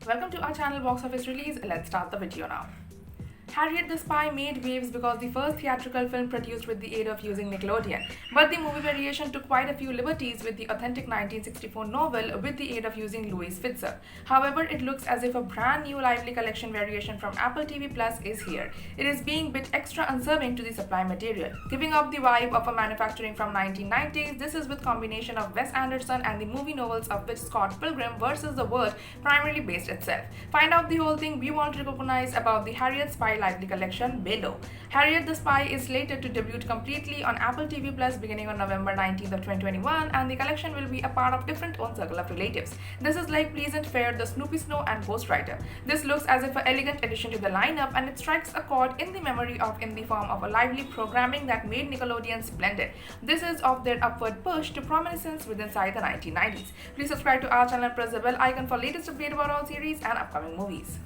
Welcome to our channel Box Office Release. Let's start the video now. Harriet the Spy made waves because the first theatrical film produced with the aid of using Nickelodeon. But the movie variation took quite a few liberties with the authentic 1964 novel with the aid of using Louise Fitzhugh. However, it looks as if a brand new lively collection variation from Apple TV Plus is here. It is being a bit extra unserving to the supply material. Giving up the vibe of a manufacturing from 1990s, this is with combination of Wes Anderson and the movie novels of which Scott Pilgrim vs. the World primarily based itself. Find out the whole thing we want to recognize about the Harriet Spy lively collection below. Harriet the Spy is slated to debut completely on Apple TV Plus beginning on November 19th of 2021, and the collection will be a part of different own circle of relatives. This is like Pleasant Fair, The Snoopy Snow, and Ghostwriter. This looks as if an elegant addition to the lineup, and it strikes a chord in the memory of in the form of a lively programming that made Nickelodeon splendid. This is of their upward push to prominence within inside the 1990s. Please subscribe to our channel and press the bell icon for latest update about all series and upcoming movies.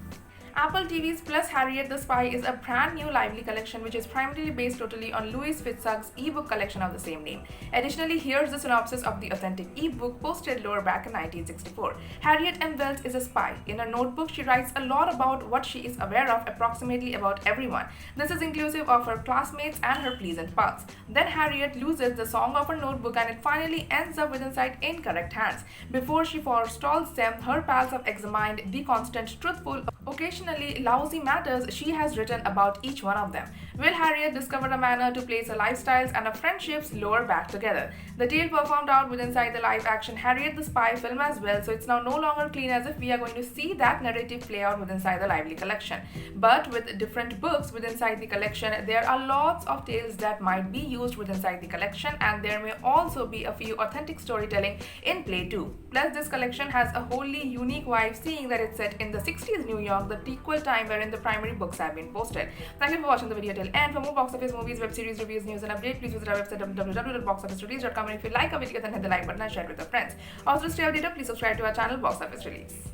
Apple TV's Plus Harriet the Spy is a brand new lively collection which is primarily based totally on Louise Fitzhugh's ebook collection of the same name. Additionally, here's the synopsis of the authentic ebook posted lower back in 1964. Harriet M. Wells is a spy. In her notebook, she writes a lot about what she is aware of approximately about everyone. This is inclusive of her classmates and her pleasant past. Then Harriet loses the song of her notebook and it finally ends up with inside incorrect hands. Before she forestalls them, her pals have examined the constant, truthful, occasionally lousy matters she has written about each one of them. Will Harriet discover a manner to place her lifestyles and her friendships lower back together? The tale performed out with inside the live-action Harriet the Spy film as well, so it's now no longer clean as if we are going to see that narrative play out with inside the lively collection. But with different books with inside the collection, there are lots of tales that might be used with inside the collection, and there may also be a few authentic storytelling in play too. Plus, this collection has a wholly unique vibe, seeing that it's set in the 60s New York, the equal time wherein the primary books have been posted. Thank you for watching the video till end. For more box office movies, web series, reviews, news and update, please visit our website www.boxofficerelease.com, and if you like our video then hit the like button and share it with your friends. Also to stay updated, please subscribe to our channel Box Office Release.